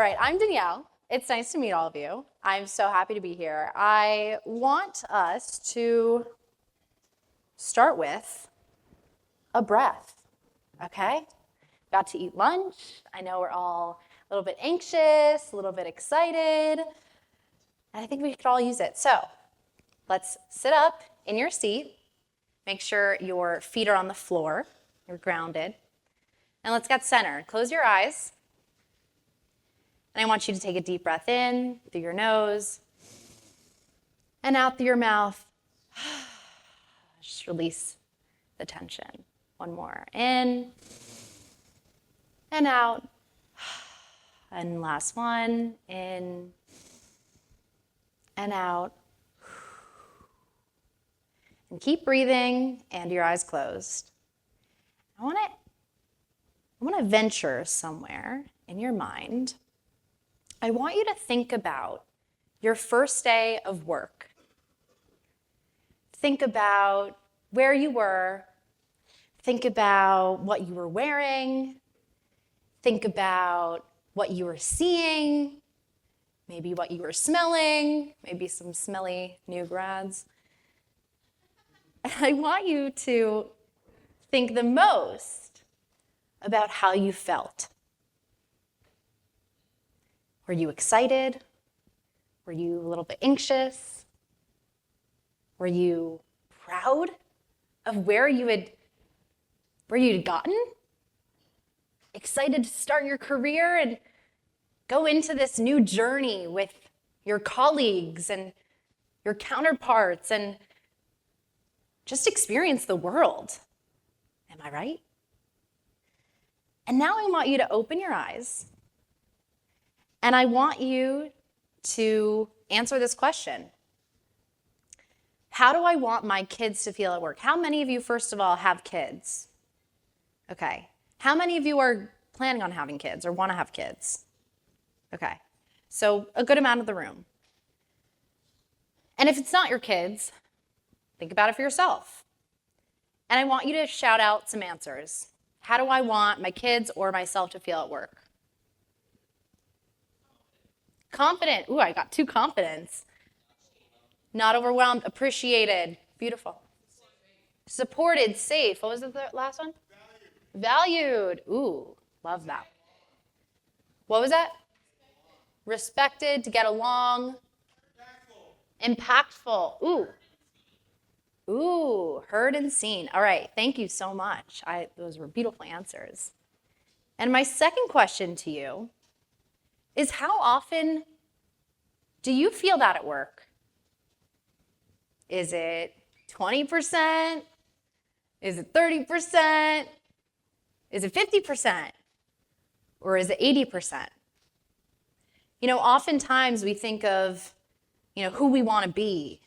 right, I'm Danielle. It's nice to meet all of you. I'm so happy to be here. I want us to start with a breath, okay? About to eat lunch. I know we're all a little bit anxious, a little bit excited, and I think we could all use it. So let's sit up in your seat. Make sure your feet are on the floor. You're grounded. And let's get centered. Close your eyes. And I want you to take a deep breath in through your nose and out through your mouth. Just release the tension. One more. In and out. And last one. In and out. And keep breathing and your eyes closed. I want to venture somewhere in your mind. I want you to think about your first day of work. Think about where you were. Think about what you were wearing. Think about what you were seeing, maybe what you were smelling, maybe some smelly new grads. I want you to think the most about how you felt. Were you excited? Were you a little bit anxious? Were you proud of where you'd gotten? Excited to start your career and go into this new journey with your colleagues and your counterparts and just experience the world. Am I right? And now I want you to open your eyes. And I want you to answer this question. How do I want my kids to feel at work? How many of you, first of all, have kids? Okay. How many of you are planning on having kids or want to have kids? Okay. So a good amount of the room. And if it's not your kids, think about it for yourself. And I want you to shout out some answers. How do I want my kids or myself to feel at work? Confident. Ooh, I got 2 confidence. Not overwhelmed, appreciated. Beautiful. Supported, safe. What was the last one? Valued. Ooh, love that. What was that? Respected, to get along. Impactful. Ooh. Ooh, heard and seen. All right, thank you so much. Those were beautiful answers. And my second question to you is, how often do you feel that at work? Is it 20%? Is it 30%? Is it 50%? Or is it 80%? You know, oftentimes we think of, who we want to be.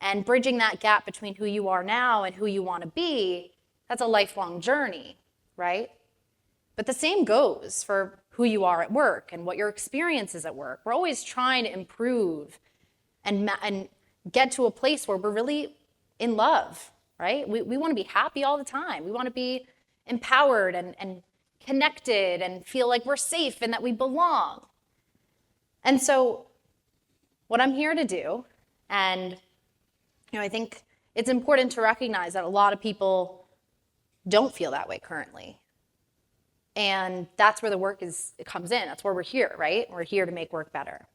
And bridging that gap between who you are now and who you want to be, that's a lifelong journey, right? But the same goes for who you are at work and what your experience is at work. We're always trying to improve and get to a place where we're really in love, right? We want to be happy all the time. We want to be empowered and connected and feel like we're safe and that we belong. And so what I'm here to do, and I think it's important to recognize that a lot of people don't feel that way currently. And that's where the work comes in. That's where we're here, right? We're here to make work better.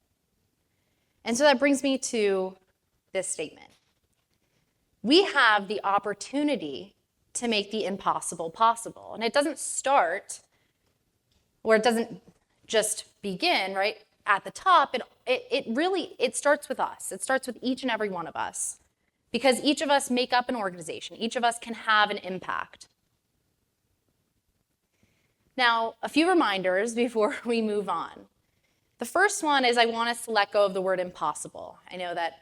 And so that brings me to this statement. We have the opportunity to make the impossible possible. And it doesn't start, or it doesn't just begin, right, at the top. It starts with us. It starts with each and every one of us. Because each of us make up an organization. Each of us can have an impact. Now, a few reminders before we move on. The first one is I want us to let go of the word impossible. I know that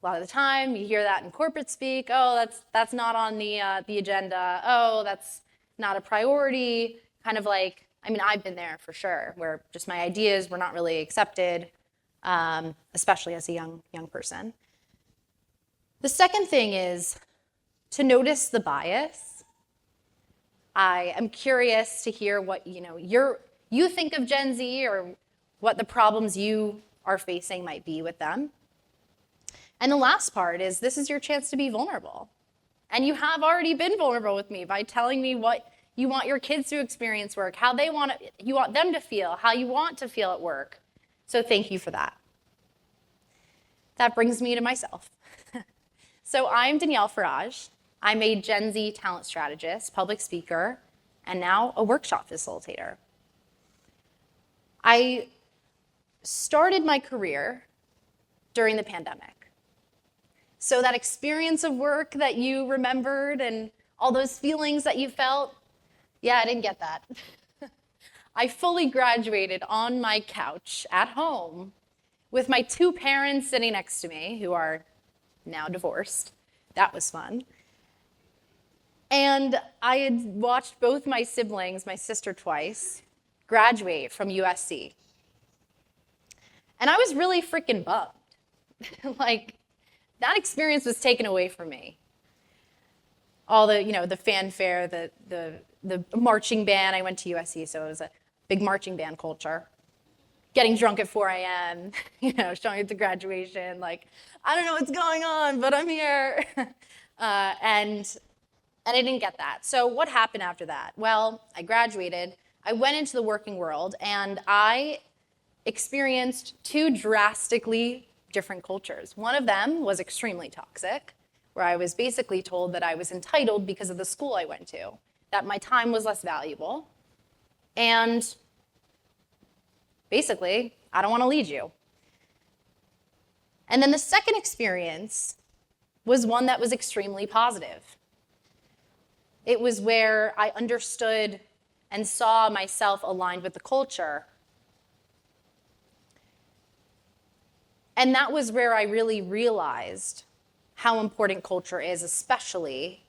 a lot of the time you hear that in corporate speak. Oh, that's not on the agenda. Oh, that's not a priority. Kind of like, I've been there for sure, where just my ideas were not really accepted, especially as a young person. The second thing is to notice the bias. I am curious to hear what, you think of Gen Z or what the problems you are facing might be with them. And the last part is this is your chance to be vulnerable. And you have already been vulnerable with me by telling me what you want your kids to experience work, how you want them to feel, how you want to feel at work. So thank you for that. That brings me to myself. So I'm Danielle Farage. I'm a Gen Z talent strategist, public speaker, and now a workshop facilitator. I started my career during the pandemic. So that experience of work that you remembered and all those feelings that you felt, yeah, I didn't get that. I fully graduated on my couch at home with my two parents sitting next to me, who are now divorced. That was fun. And I had watched both my siblings, my sister twice, graduate from USC. And I was really freaking bummed. Like, that experience was taken away from me. All the, the fanfare, the marching band. I went to USC, so it was a big marching band culture. Getting drunk at 4 a.m., showing at the graduation, like, I don't know what's going on, but I'm here. And I didn't get that. So what happened after that? Well, I graduated, I went into the working world, and I experienced two drastically different cultures. One of them was extremely toxic, where I was basically told that I was entitled because of the school I went to, that my time was less valuable, and basically, I don't want to lead you. And then the second experience was one that was extremely positive. It was where I understood and saw myself aligned with the culture. And that was where I really realized how important culture is, especially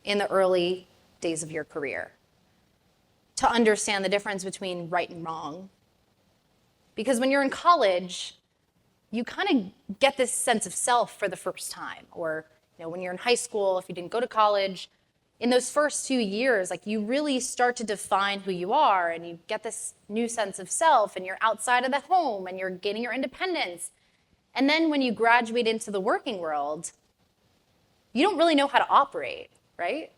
in the early days of your career, to understand the difference between right and wrong. Because when you're in college, you kind of get this sense of self for the first time. Or when you're in high school, if you didn't go to college, in those first 2 years, like, you really start to define who you are, and you get this new sense of self, and you're outside of the home, and you're gaining your independence. And then when you graduate into the working world, you don't really know how to operate, right?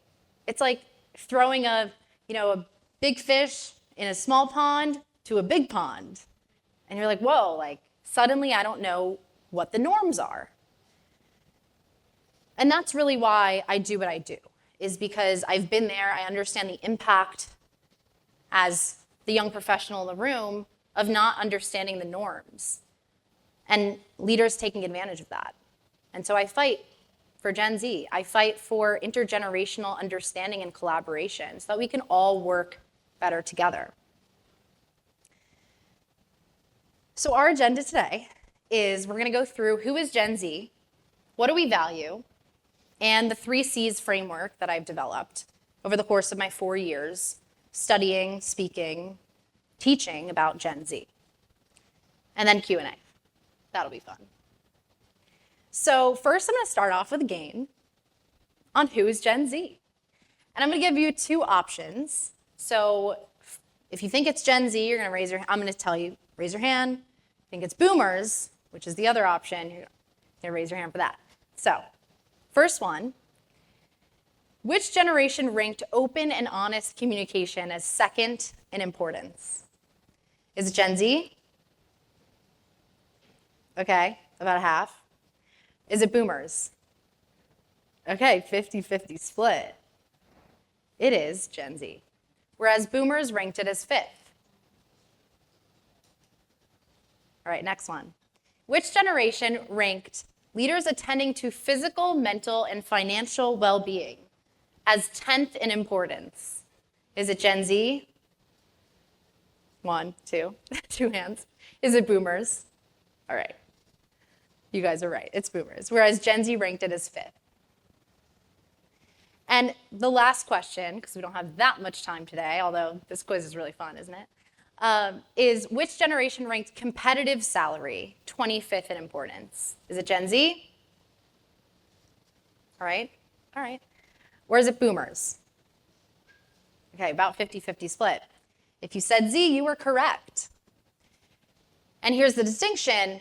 It's like throwing a big fish in a small pond to a big pond. And you're like, whoa, like, suddenly I don't know what the norms are. And that's really why I do what I do, is because I've been there. I understand the impact as the young professional in the room of not understanding the norms and leaders taking advantage of that. And so I fight for Gen Z. I fight for intergenerational understanding and collaboration so that we can all work better together. So our agenda today is we're going to go through who is Gen Z, what do we value, and the 3 C's framework that I've developed over the course of my 4 years studying, speaking, teaching about Gen Z. And then Q&A. That'll be fun. So first I'm going to start off with a game on who is Gen Z. And I'm going to give you 2 options. So if you think it's Gen Z, you're going to raise your hand. I'm going to tell you, raise your hand. I think it's boomers, which is the other option. You're going to raise your hand for that. So first one, which generation ranked open and honest communication as second in importance? Is it Gen Z? Okay, about a half. Is it boomers? Okay, 50-50 split. It is Gen Z, whereas boomers ranked it as 5th. All right, next one. Which generation ranked leaders attending to physical, mental, and financial well-being as 10th in importance? Is it Gen Z? 1, 2, 2 hands. Is it boomers? All right. You guys are right, it's boomers, whereas Gen Z ranked it as 5th. And the last question, because we don't have that much time today, although this quiz is really fun, isn't it? Is which generation ranked competitive salary 25th in importance? Is it Gen Z? All right. Or is it boomers? Okay, about 50-50 split. If you said Z, you were correct. And here's the distinction.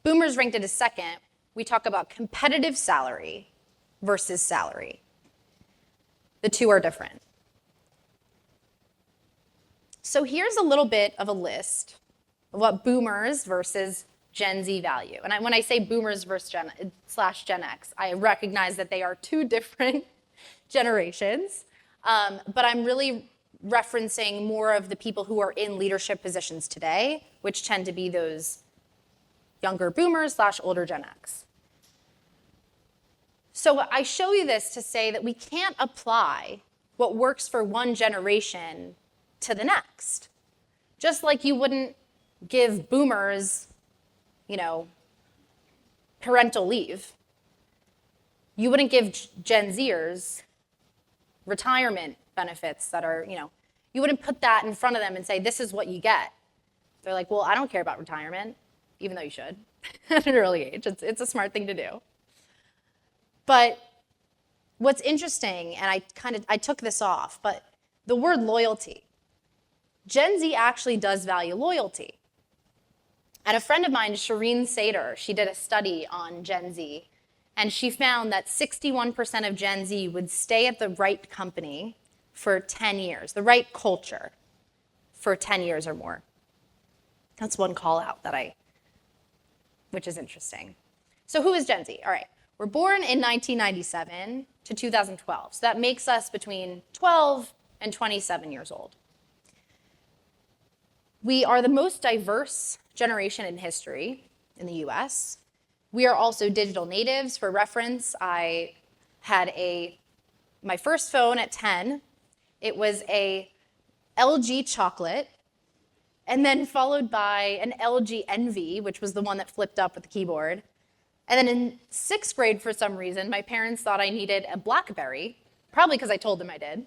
Boomers ranked it as second. We talk about competitive salary versus salary. The two are different. So here's a little bit of a list of what boomers versus Gen Z value. And when I say boomers versus Gen X, I recognize that they are two different generations, but I'm really referencing more of the people who are in leadership positions today, which tend to be those younger boomers / older Gen X. So I show you this to say that we can't apply what works for one generation to the next. Just like you wouldn't give boomers, parental leave. You wouldn't give Gen Zers retirement benefits that are, you wouldn't put that in front of them and say, this is what you get. They're like, well, I don't care about retirement, even though you should at an early age. It's a smart thing to do. But what's interesting, and I took this off, but the word loyalty. Gen Z actually does value loyalty. And a friend of mine, Shireen Sater, she did a study on Gen Z, and she found that 61% of Gen Z would stay at the right company for 10 years, the right culture for 10 years or more. That's one call out which is interesting. So who is Gen Z? All right, we're born in 1997 to 2012. So that makes us between 12 and 27 years old. We are the most diverse generation in history in the US. We are also digital natives. For reference, I had my first phone at 10. It was a LG chocolate, and then followed by an LG Envy, which was the one that flipped up with the keyboard. And then in 6th grade, for some reason, my parents thought I needed a BlackBerry, probably because I told them I did.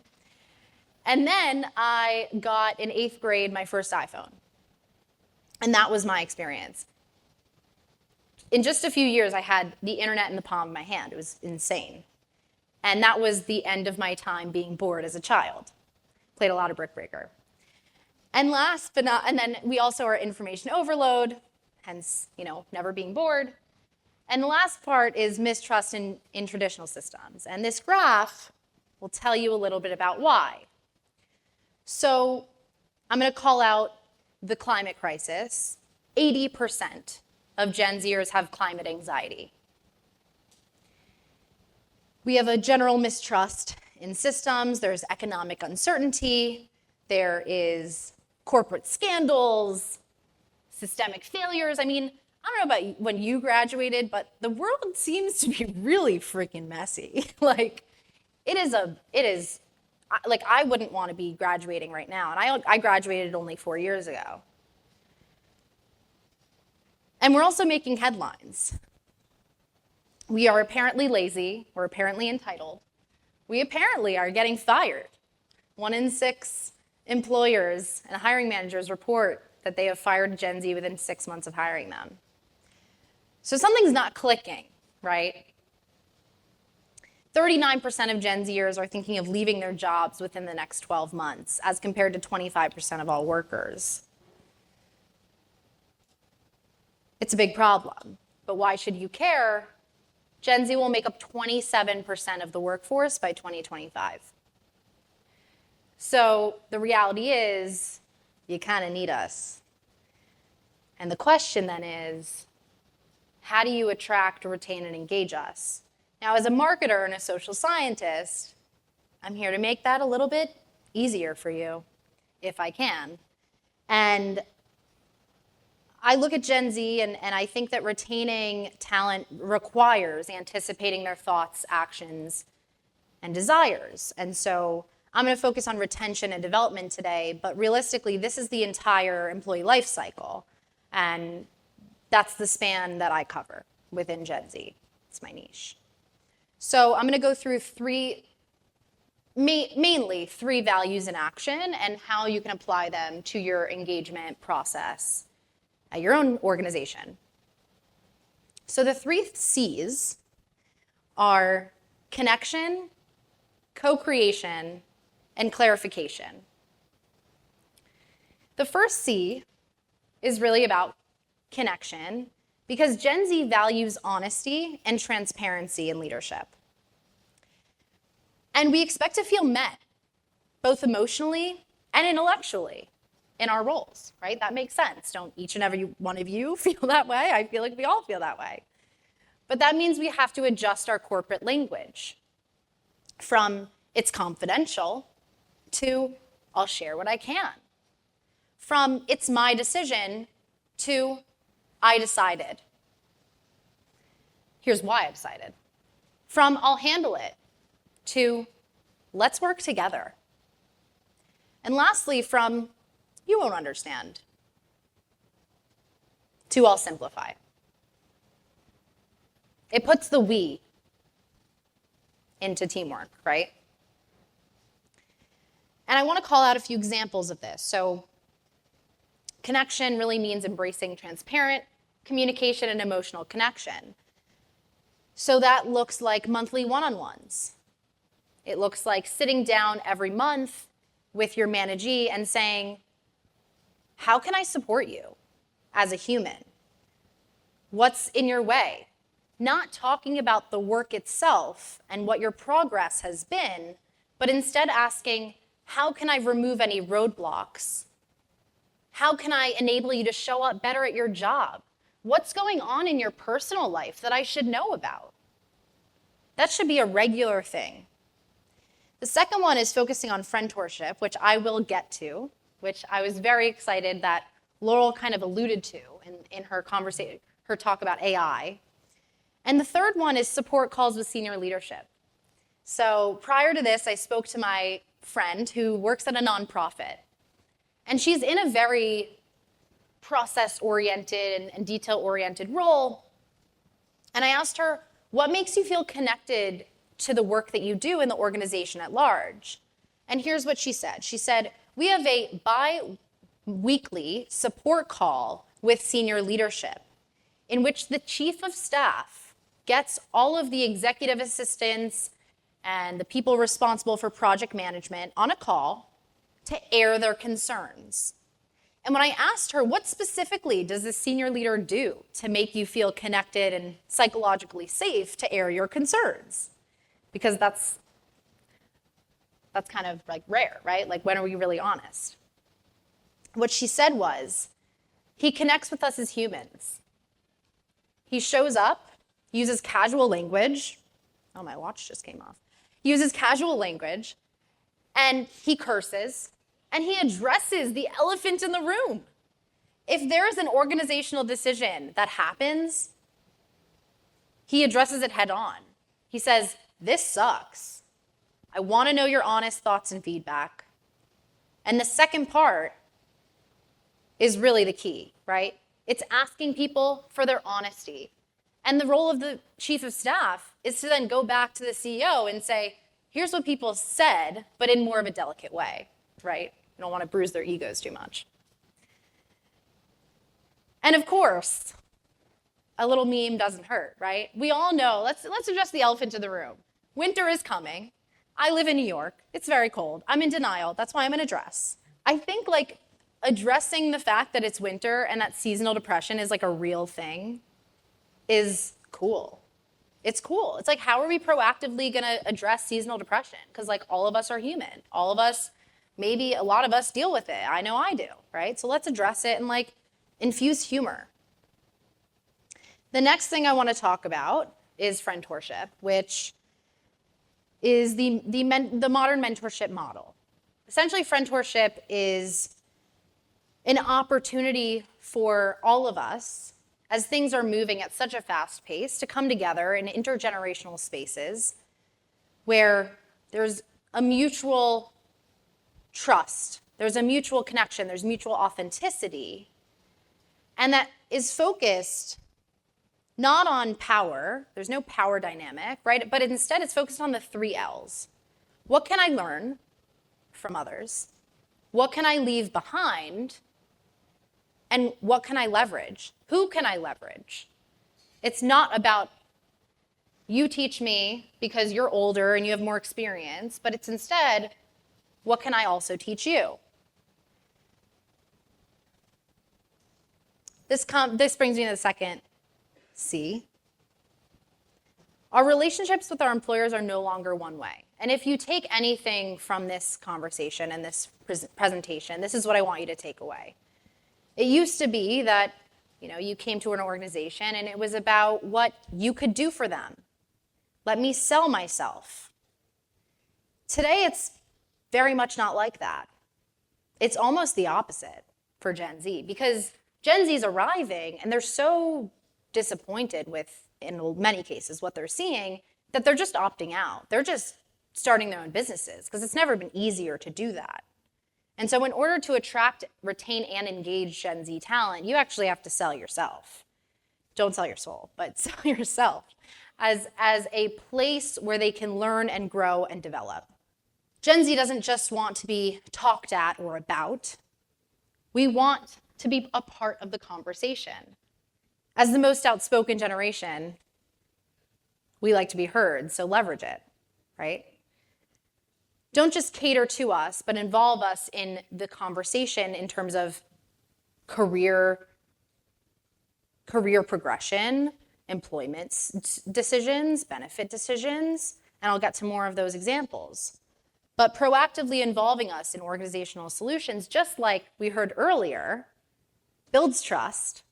And then I got in 8th grade my first iPhone. And that was my experience. In just a few years, I had the internet in the palm of my hand. It was insane. And that was the end of my time being bored as a child. Played a lot of Brick Breaker. And then we also are information overload, hence, never being bored. And the last part is mistrust in traditional systems. And this graph will tell you a little bit about why. So I'm going to call out the climate crisis. 80% of Gen Zers have climate anxiety. We have a general mistrust in systems. There's economic uncertainty. There is corporate scandals, systemic failures. I mean, I don't know about when you graduated, but the world seems to be really freaking messy. I wouldn't want to be graduating right now. And I graduated only 4 years ago. And we're also making headlines. We are apparently lazy. We're apparently entitled. We apparently are getting fired. 1 in 6 employers and hiring managers report that they have fired Gen Z within 6 months of hiring them. So something's not clicking, right? 39% of Gen Zers are thinking of leaving their jobs within the next 12 months, as compared to 25% of all workers. It's a big problem, but why should you care? Gen Z will make up 27% of the workforce by 2025. So the reality is, you kind of need us. And the question then is, how do you attract, retain, and engage us? Now, as a marketer and a social scientist, I'm here to make that a little bit easier for you, if I can. And I look at Gen Z and I think that retaining talent requires anticipating their thoughts, actions, and desires. And so I'm going to focus on retention and development today, but realistically, this is the entire employee life cycle. And that's the span that I cover within Gen Z. It's my niche. So I'm going to go through mainly three values in action and how you can apply them to your engagement process at your own organization. So the 3 C's are connection, co-creation, and clarification. The first C is really about connection, because Gen Z values honesty and transparency in leadership. And we expect to feel met, both emotionally and intellectually in our roles, right? That makes sense. Don't each and every one of you feel that way? I feel like we all feel that way. But that means we have to adjust our corporate language from it's confidential to I'll share what I can. From it's my decision to I decided. Here's why I decided. From I'll handle it to let's work together. And lastly, from you won't understand to I'll simplify. It puts the we into teamwork, right? And I want to call out a few examples of this. So connection really means embracing transparent communication and emotional connection. So that looks like monthly one-on-ones. It looks like sitting down every month with your managee and saying, how can I support you as a human? What's in your way? Not talking about the work itself and what your progress has been, but instead asking, how can I remove any roadblocks? How can I enable you to show up better at your job? What's going on in your personal life that I should know about? That should be a regular thing. The second one is focusing on friendship, which I will get to, which I was very excited that Laurel kind of alluded to in her conversation, her talk about AI. And the third one is support calls with senior leadership. So prior to this, I spoke to my friend who works at a nonprofit. And she's in a very process-oriented and detail-oriented role. And I asked her, what makes you feel connected to the work that you do in the organization at large? And here's what she said. She said, we have a bi-weekly support call with senior leadership in which the chief of staff gets all of the executive assistants and the people responsible for project management on a call to air their concerns. And when I asked her, what specifically does the senior leader do to make you feel connected and psychologically safe to air your concerns? Because that's kind of like rare, right? Like, when are we really honest? What she said was, he connects with us as humans. He shows up, uses casual language. Oh, my watch just came off. He uses casual language, and he curses, and he addresses the elephant in the room. If there is an organizational decision that happens, he addresses it head on. He says, this sucks. I want to know your honest thoughts and feedback. And the second part is really the key, right? It's asking people for their honesty. And the role of the chief of staff is to then go back to the CEO and say, here's what people said, but in more of a delicate way, right? You don't want to bruise their egos too much. And of course, a little meme doesn't hurt, right? We all know, let's address the elephant in the room. Winter is coming. I live in New York. It's very cold. I'm in denial. That's why I'm in a dress. I think like addressing the fact that it's winter and that seasonal depression is like a real thing is cool. It's cool. It's like, how are we proactively going to address seasonal depression? Because like all of us are human. All of us, maybe a lot of us deal with it. I know I do, right? So let's address it and like infuse humor. The next thing I want to talk about is friendship, which is the modern mentorship model. Essentially, friendship is an opportunity for all of us, as things are moving at such a fast pace, to come together in intergenerational spaces where there's a mutual trust, there's a mutual connection, there's mutual authenticity, and that is focused not on power, there's no power dynamic, right? But instead it's focused on the 3 L's. What can I learn from others? What can I leave behind? And what can I leverage? Who can I leverage? It's not about you teach me because you're older and you have more experience, but it's instead, what can I also teach you? This brings me to the second C. Our relationships with our employers are no longer one way. And if you take anything from this conversation and this presentation, this is what I want you to take away. It used to be that, you came to an organization and it was about what you could do for them. Let me sell myself. Today, it's very much not like that. It's almost the opposite for Gen Z, because Gen Z is arriving and they're so disappointed with, in many cases, what they're seeing, that they're just opting out. They're just starting their own businesses because it's never been easier to do that. And so in order to attract, retain, and engage Gen Z talent, you actually have to sell yourself. Don't sell your soul, but sell yourself as a place where they can learn and grow and develop. Gen Z doesn't just want to be talked at or about. We want to be a part of the conversation. As the most outspoken generation, we like to be heard, so leverage it, right? Don't just cater to us, but involve us in the conversation in terms of career progression, employment decisions, benefit decisions, and I'll get to more of those examples. But proactively involving us in organizational solutions, just like we heard earlier, builds trust,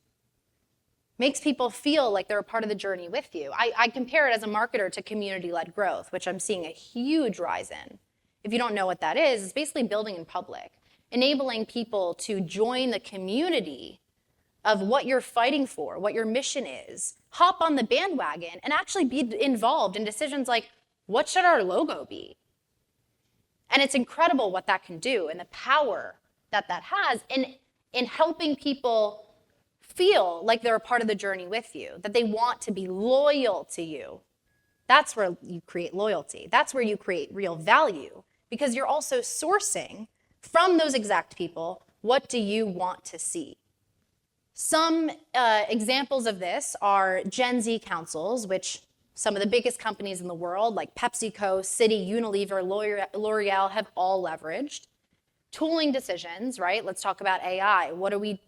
makes people feel like they're a part of the journey with you. I compare it as a marketer to community-led growth, which I'm seeing a huge rise in. If you don't know what that is, it's basically building in public, enabling people to join the community of what you're fighting for, what your mission is, hop on the bandwagon, and actually be involved in decisions like, what should our logo be? And it's incredible what that can do and the power that has in helping people feel like they're a part of the journey with you, that they want to be loyal to you. That's where you create loyalty. That's where you create real value, because you're also sourcing from those exact people, what do you want to see? Some examples of this are Gen Z councils, which some of the biggest companies in the world, like PepsiCo, Citi, Unilever, L'Oreal, have all leveraged. Tooling decisions, right? Let's talk about AI. What are we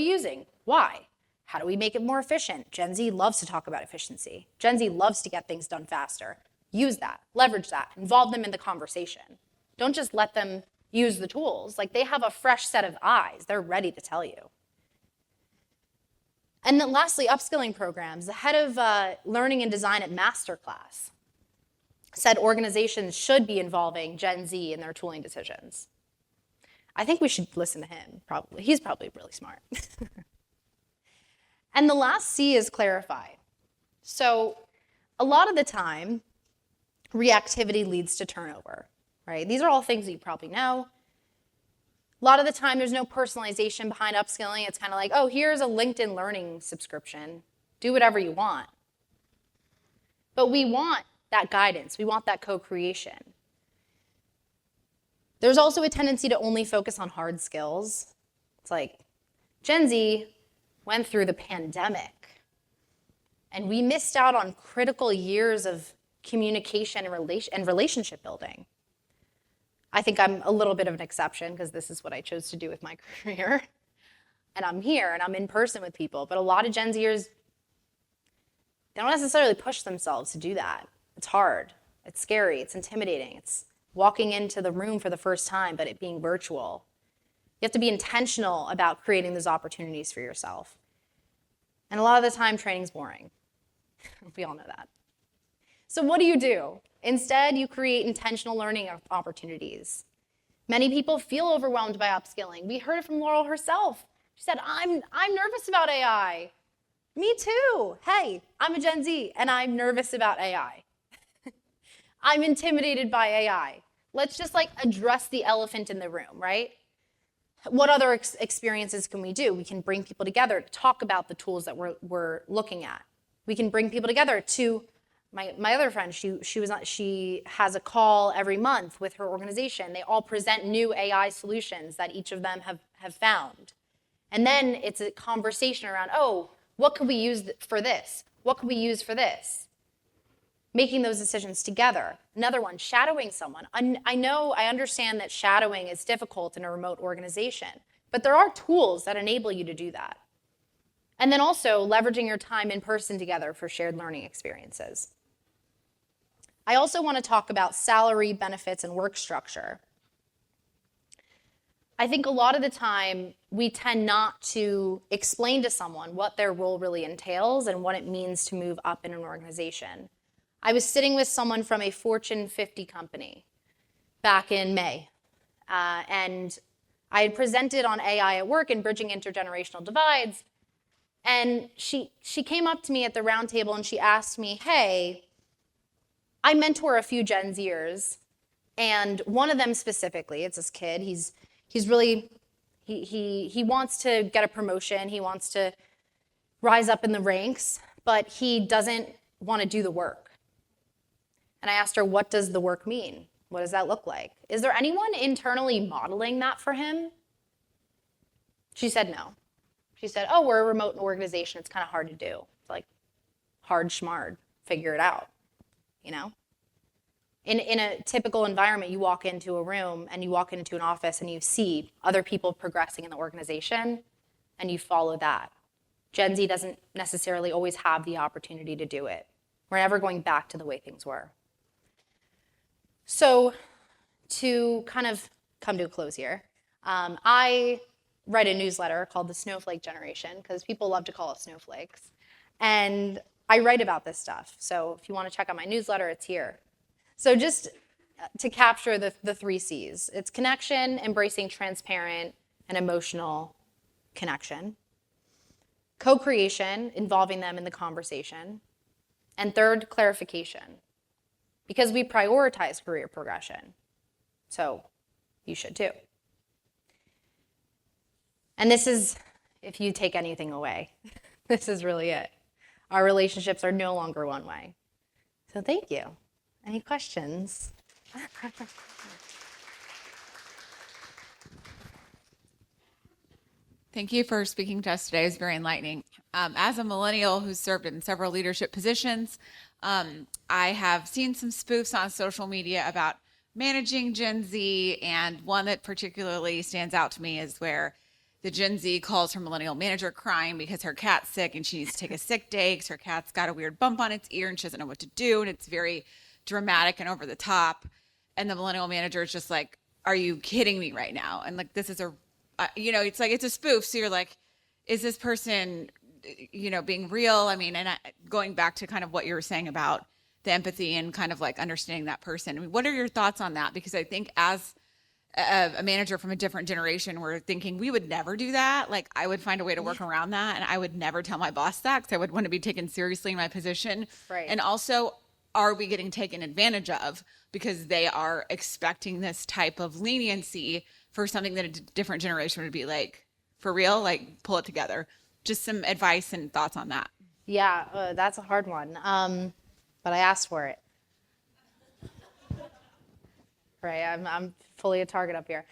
using? Why? How do we make it more efficient? Gen Z loves to talk about efficiency. Gen Z loves to get things done faster. Use that, leverage that, involve them in the conversation. Don't just let them use the tools. Like, they have a fresh set of eyes. They're ready to tell you. And then lastly, upskilling programs. The head of learning and design at Masterclass said organizations should be involving Gen Z in their tooling decisions. I think we should listen to him, probably. He's probably really smart. And the last C is clarify. So a lot of the time, reactivity leads to turnover, right? These are all things that you probably know. A lot of the time, there's no personalization behind upskilling. It's kind of like, oh, here's a LinkedIn Learning subscription. Do whatever you want. But we want that guidance. We want that co-creation. There's also a tendency to only focus on hard skills. It's like Gen Z went through the pandemic, and we missed out on critical years of communication and relationship building. I think I'm a little bit of an exception because this is what I chose to do with my career. And I'm here and I'm in person with people. But a lot of Gen Zers, they don't necessarily push themselves to do that. It's hard. It's scary. It's intimidating. It's walking into the room for the first time, but it being virtual. You have to be intentional about creating those opportunities for yourself. And a lot of the time, training's boring. We all know that. So what do? Instead, you create intentional learning opportunities. Many people feel overwhelmed by upskilling. We heard it from Laurel herself. She said, I'm nervous about AI. Me too. Hey, I'm a Gen Z, and I'm nervous about AI. I'm intimidated by AI. Let's just address the elephant in the room, right? What other experiences can we do? We can bring people together to talk about the tools that we're looking at. We can bring people together to, my other friend, she has a call every month with her organization. They all present new AI solutions that each of them have found. And then it's a conversation around, oh, what could we use for this? What could we use for this? Making those decisions together. Another one, shadowing someone. I understand that shadowing is difficult in a remote organization, but there are tools that enable you to do that. And then also leveraging your time in person together for shared learning experiences. I also want to talk about salary, benefits, and work structure. I think a lot of the time we tend not to explain to someone what their role really entails and what it means to move up in an organization. I was sitting with someone from a Fortune 50 company back in May, and I had presented on AI at work and bridging intergenerational divides, and she came up to me at the round table and she asked me, hey, I mentor a few Gen Zers, and one of them specifically, it's this kid, he's really, he wants to get a promotion, he wants to rise up in the ranks, but he doesn't want to do the work. And I asked her, what does the work mean? What does that look like? Is there anyone internally modeling that for him? She said no. She said, oh, we're a remote organization, it's kind of hard to do. It's like hard schmard, figure it out, you know? In a typical environment, you walk into a room and you walk into an office and you see other people progressing in the organization and you follow that. Gen Z doesn't necessarily always have the opportunity to do it. We're never going back to the way things were. So to kind of come to a close here, I write a newsletter called the Snowflake Generation because people love to call us snowflakes. And I write about this stuff. So if you want to check out my newsletter, it's here. So just to capture the 3 C's, it's connection, embracing transparent and emotional connection, co-creation, involving them in the conversation, and third, clarification, because we prioritize career progression. So you should too. And this is, if you take anything away, this is really it. Our relationships are no longer one way. So thank you. Any questions? Thank you for speaking to us today. It was very enlightening. As a millennial who's served in several leadership positions, I have seen some spoofs on social media about managing Gen Z, and one that particularly stands out to me is where the Gen Z calls her millennial manager crying because her cat's sick and she needs to take a sick day because her cat's got a weird bump on its ear and she doesn't know what to do, and it's very dramatic and over the top. And the millennial manager is just like, are you kidding me right now? And like, this is a, it's like, it's a spoof. So you're like, is this person, being real? I mean, and going back to kind of what you were saying about the empathy and kind of like understanding that person. I mean, what are your thoughts on that? Because I think as a manager from a different generation, we're thinking we would never do that. Like I would find a way to work around that. And I would never tell my boss that because I would want to be taken seriously in my position. Right. And also, are we getting taken advantage of because they are expecting this type of leniency for something that a different generation would be like, for real, like pull it together. Just some advice and thoughts on that. Yeah, that's a hard one. But I asked for it. Right, I'm fully a target up here.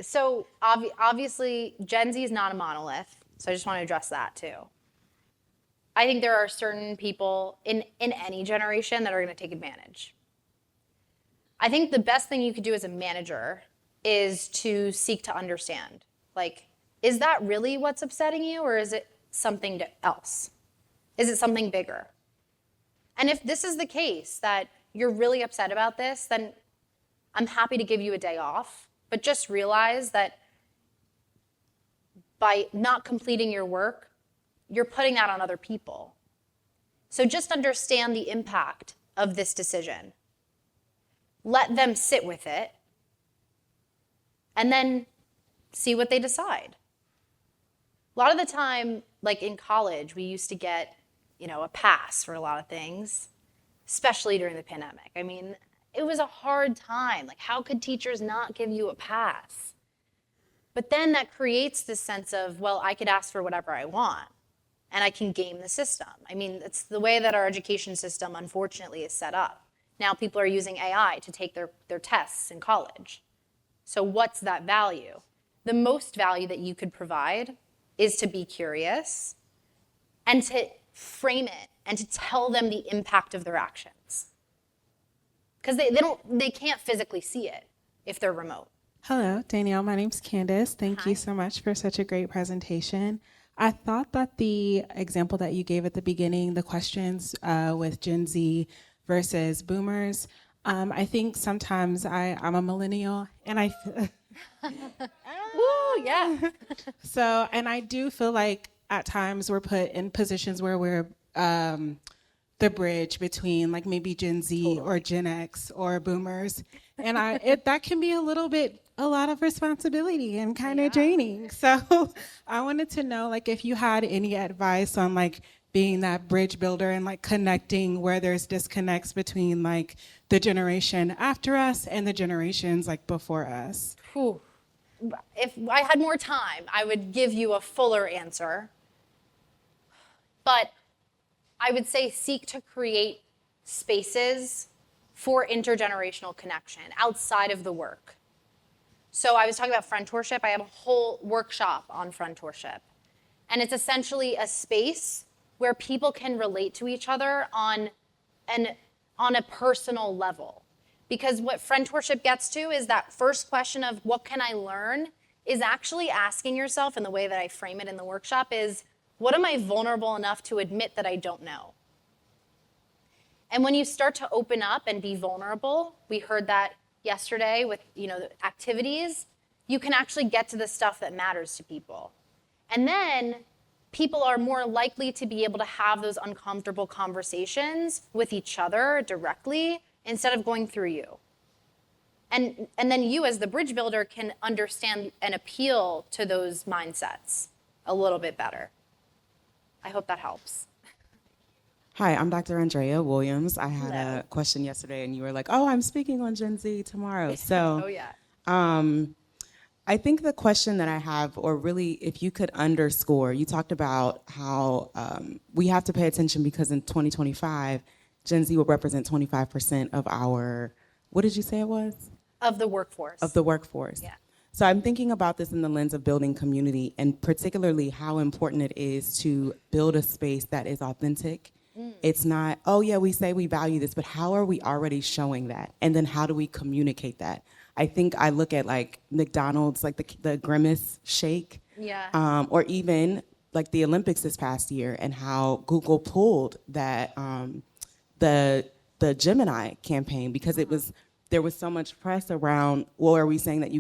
So obviously, Gen Z is not a monolith. So I just want to address that too. I think there are certain people in any generation that are going to take advantage. I think the best thing you could do as a manager is to seek to understand. Like, is that really what's upsetting you, or is it something else? Is it something bigger? And if this is the case, that you're really upset about this, then I'm happy to give you a day off, but just realize that by not completing your work, you're putting that on other people. So just understand the impact of this decision. Let them sit with it, and then see what they decide. A lot of the time, like in college, we used to get, a pass for a lot of things, especially during the pandemic. I mean, it was a hard time. Like, how could teachers not give you a pass? But then that creates this sense of, well, I could ask for whatever I want, and I can game the system. I mean, it's the way that our education system, unfortunately, is set up. Now people are using AI to take their tests in college. So what's that value? The most value that you could provide is to be curious and to frame it and to tell them the impact of their actions. Because they can't physically see it if they're remote. Hello, Danielle. My name's Candace. Thank Hi. you so much for such a great presentation. I thought that the example that you gave at the beginning, the questions with Gen Z versus boomers, I think sometimes I'm a millennial, and Woo, yeah. and I do feel like at times we're put in positions where we're the bridge between like maybe Gen Z or Gen X or boomers, and that can be a lot of responsibility and kind of draining. So I wanted to know like if you had any advice on like being that bridge builder and like connecting where there's disconnects between like the generation after us and the generations like before us. Whew. If I had more time, I would give you a fuller answer. But I would say seek to create spaces for intergenerational connection outside of the work. So I was talking about friendship. I have a whole workshop on friendship. And it's essentially a space where people can relate to each other on a personal level. Because what friendship gets to is that first question of what can I learn is actually asking yourself, and the way that I frame it in the workshop is, what am I vulnerable enough to admit that I don't know? And when you start to open up and be vulnerable, we heard that yesterday with the activities, you can actually get to the stuff that matters to people. And then people are more likely to be able to have those uncomfortable conversations with each other directly instead of going through you. And then you as the bridge builder can understand and appeal to those mindsets a little bit better. I hope that helps. Hi, I'm Dr. Andrea Williams. I had Hello. a question yesterday, and you were like, "Oh, I'm speaking on Gen Z tomorrow." So, Oh, yeah. I think the question that I have, or really, if you could underscore, you talked about how we have to pay attention because in 2025, Gen Z will represent 25% of our. What did you say it was? Of the workforce. Of the workforce. Yeah. So I'm thinking about this in the lens of building community, and particularly how important it is to build a space that is authentic. It's not, oh yeah, we say we value this, but how are we already showing that? And then how do we communicate that? I think I look at like McDonald's, like the Grimace shake, Yeah. or even like the Olympics this past year, and how Google pulled that the Gemini campaign because there was so much press around, well, are we saying that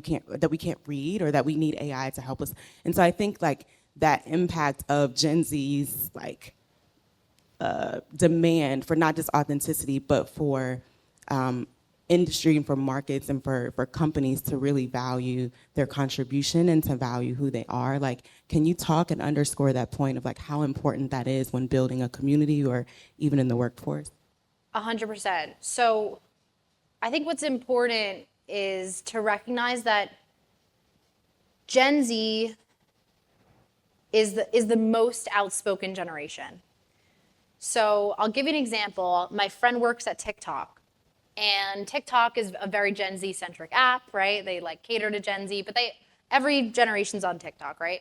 we can't read, or that we need AI to help us? And so I think like that impact of Gen Z's like demand for not just authenticity, but for industry and for markets and for companies to really value their contribution and to value who they are. Like, can you talk and underscore that point of like how important that is when building a community or even in the workforce? 100%. So I think what's important is to recognize that Gen Z is the most outspoken generation. So I'll give you an example. My friend works at TikTok, and TikTok is a very Gen Z centric app, right? They like cater to Gen Z, but every generation's on TikTok, right?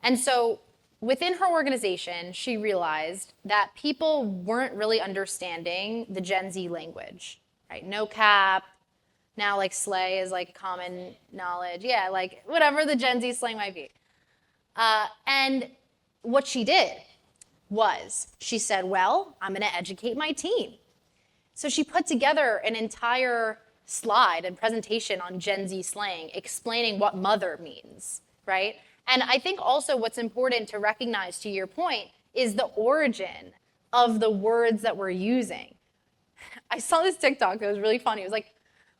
And so within her organization, she realized that people weren't really understanding the Gen Z language, right? No cap. Now like slay is like common knowledge. Yeah, like whatever the Gen Z slang might be. And what she did was she said, well, I'm going to educate my team. So she put together an entire slide and presentation on Gen Z slang explaining what mother means, right? And I think also what's important to recognize, to your point, is the origin of the words that we're using. I saw this TikTok that was really funny. It was like,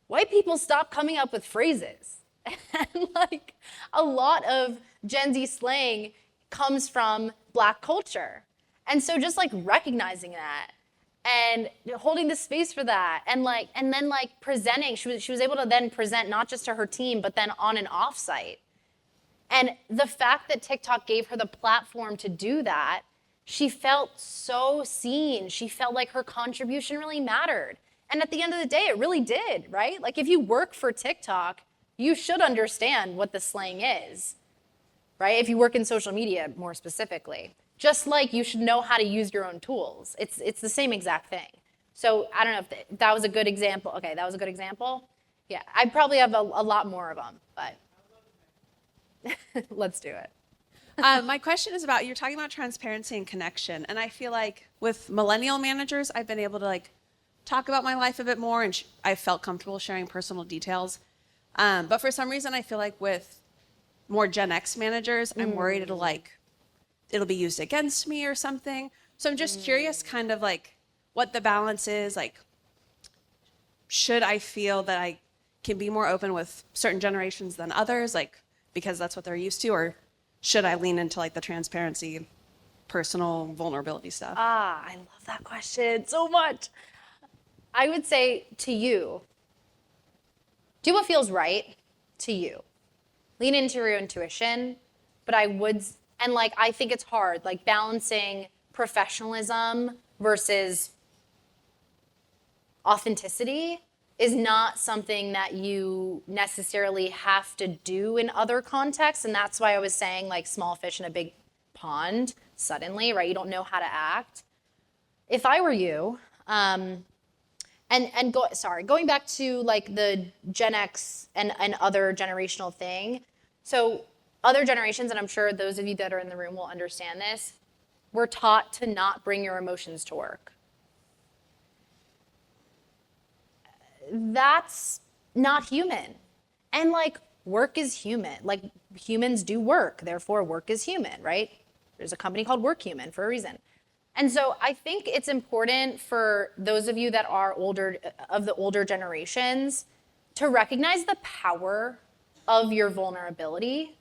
white people stop coming up with phrases. And like a lot of Gen Z slang comes from Black culture. And so just like recognizing that and holding the space for that and then presenting, she was able to then present not just to her team, but then on an offsite. And the fact that TikTok gave her the platform to do that, she felt so seen. She felt like her contribution really mattered. And at the end of the day, it really did, right? Like if you work for TikTok, you should understand what the slang is, right? If you work in social media more specifically. Just like you should know how to use your own tools. It's the same exact thing. So I don't know if that was a good example. Okay, that was a good example. Yeah, I probably have a lot more of them, but let's do it. My question is about, you're talking about transparency and connection. And I feel like with millennial managers, I've been able to like talk about my life a bit more, and I felt comfortable sharing personal details. But for some reason, I feel like with more Gen X managers, I'm worried it'll be used against me or something. So I'm just curious kind of like what the balance is. Like, should I feel that I can be more open with certain generations than others, like because that's what they're used to, or should I lean into like the transparency, personal vulnerability stuff? I love that question so much. I would say to you, do what feels right to you. Lean into your intuition, but I think it's hard, like balancing professionalism versus authenticity is not something that you necessarily have to do in other contexts. And that's why I was saying like small fish in a big pond suddenly, right? You don't know how to act. If I were you, going back to like the Gen X and other generational thing. So other generations, and I'm sure those of you that are in the room will understand this, we're taught to not bring your emotions to work. That's not human. And like work is human. Like humans do work, therefore work is human, right? There's a company called Work Human for a reason. And so I think it's important for those of you that are older, of the older generations, to recognize the power of your vulnerability,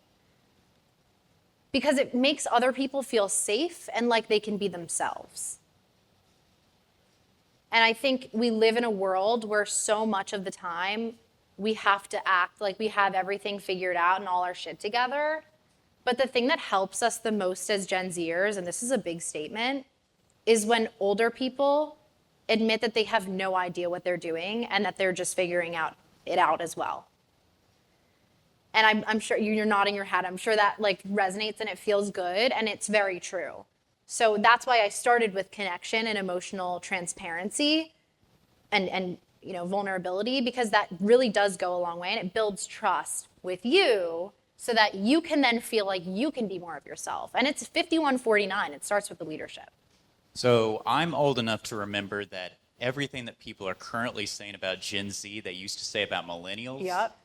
because it makes other people feel safe and like they can be themselves. And I think we live in a world where so much of the time we have to act like we have everything figured out and all our shit together. But the thing that helps us the most as Gen Zers, and this is a big statement, is when older people admit that they have no idea what they're doing and that they're just figuring it out as well. And I'm sure you're nodding your head. I'm sure that like resonates and it feels good, and it's very true. So that's why I started with connection and emotional transparency and vulnerability, because that really does go a long way, and it builds trust with you so that you can then feel like you can be more of yourself. And it's 51-49. It starts with the leadership. So I'm old enough to remember that everything that people are currently saying about Gen Z, they used to say about millennials. Yep.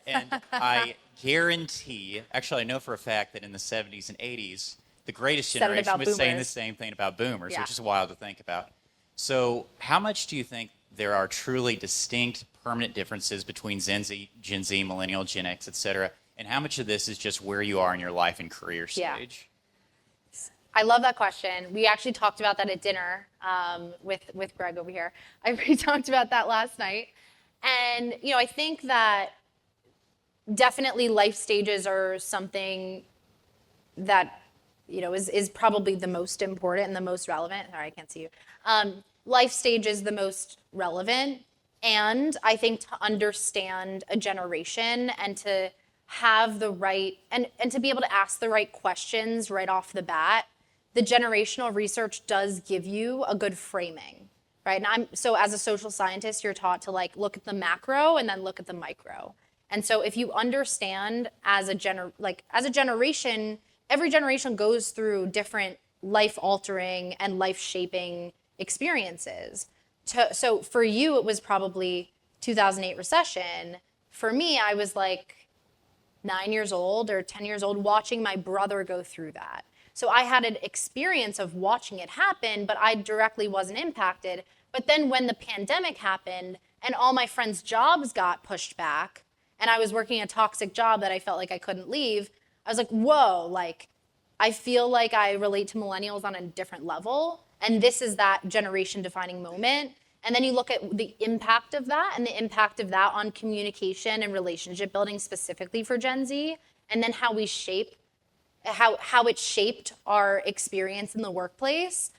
And I guarantee, actually I know for a fact that in the 70s and 80s, the greatest Said it generation about was saying the boomers. same thing about boomers, Yeah. which is wild to think about. So how much do you think there are truly distinct, permanent differences between Gen Z, Millennial, Gen X, et cetera? And how much of this is just where you are in your life and career Yeah. stage? I love that question. We actually talked about that at dinner with Greg over here. We talked about that last night. And, I think that definitely life stages are something that, is probably the most important and the most relevant. Sorry, I can't see you. Life stage is the most relevant. And I think to understand a generation and to have the right, and to be able to ask the right questions right off the bat, the generational research does give you a good framing, right? And so as a social scientist, you're taught to like look at the macro and then look at the micro. And so if you understand as a generation, every generation goes through different life altering and life shaping experiences. So for you, it was probably 2008 recession. For me, I was like 9 years old or 10 years old watching my brother go through that. So I had an experience of watching it happen, but I directly wasn't impacted. But then when the pandemic happened and all my friends' jobs got pushed back, and I was working a toxic job that I felt like I couldn't leave, I was like, whoa, like, I feel like I relate to millennials on a different level. And this is that generation defining moment. And then you look at the impact of that and the impact of that on communication and relationship building specifically for Gen Z, and then how it shaped our experience in the workplace.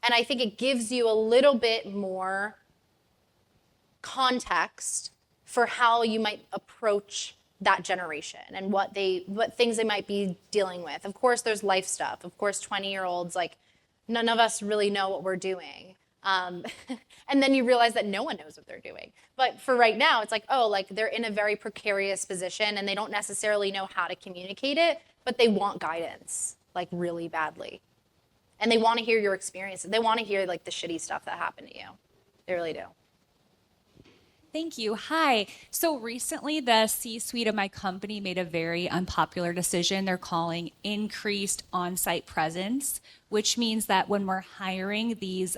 And I think it gives you a little bit more context for how you might approach that generation and what things they might be dealing with. Of course, there's life stuff. Of course, 20-year-olds, like, none of us really know what we're doing. And then you realize that no one knows what they're doing. But for right now, it's like, oh, like they're in a very precarious position and they don't necessarily know how to communicate it, but they want guidance. like really badly. And they want to hear your experiences. They want to hear like the shitty stuff that happened to you. They really do. Thank you. Hi. So recently, the C-suite of my company made a very unpopular decision. They're calling increased on-site presence, which means that when we're hiring these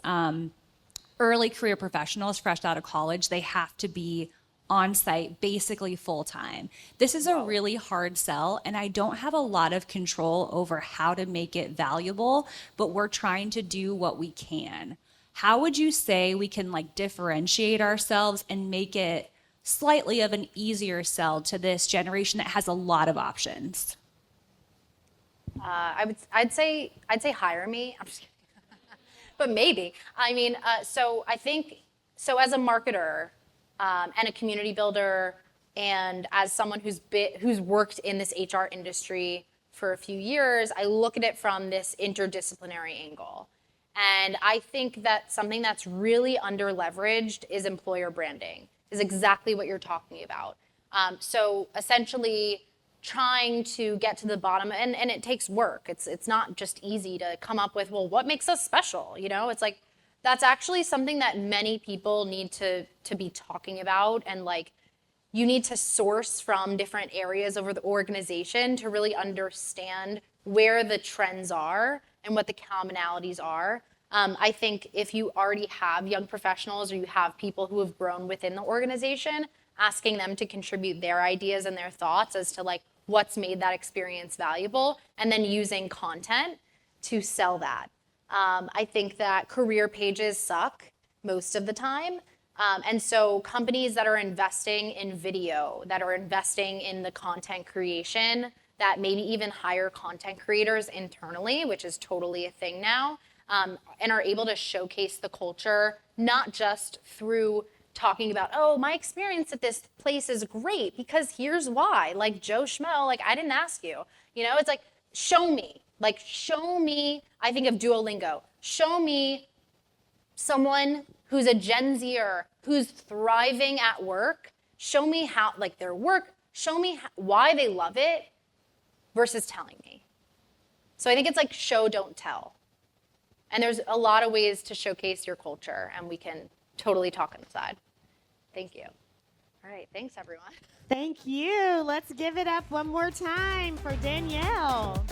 early career professionals fresh out of college, they have to be on-site basically full-time. This is a really hard sell, and I don't have a lot of control over how to make it valuable, but we're trying to do what we can. How would you say we can like differentiate ourselves and make it slightly of an easier sell to this generation that has a lot of options? I'd say hire me. I'm just kidding. But maybe. I mean, so I think, so as a marketer and a community builder, and as someone who's worked in this HR industry for a few years, I look at it from this interdisciplinary angle. And I think that something that's really under-leveraged is employer branding, is exactly what you're talking about. So essentially trying to get to the bottom, and it takes work. It's not just easy to come up with, well, what makes us special? You know, it's like, that's actually something that many people need to be talking about, and like, you need to source from different areas of the organization to really understand where the trends are and what the commonalities are. I think if you already have young professionals or you have people who have grown within the organization, asking them to contribute their ideas and their thoughts as to like what's made that experience valuable, and then using content to sell that. I think that career pages suck most of the time. And so companies that are investing in video, that are investing in the content creation, that maybe even hire content creators internally, which is totally a thing now, and are able to showcase the culture, not just through talking about, oh, my experience at this place is great because here's why, like Joe Schmo, like I didn't ask you. You know, it's like, show me, I think of Duolingo, show me someone who's a Gen Zer, who's thriving at work, show me how, like their work, show me why they love it versus telling me. So I think it's like show, don't tell. And there's a lot of ways to showcase your culture, and we can totally talk on the side. Thank you. All right, thanks everyone. Thank you. Let's give it up one more time for Danielle.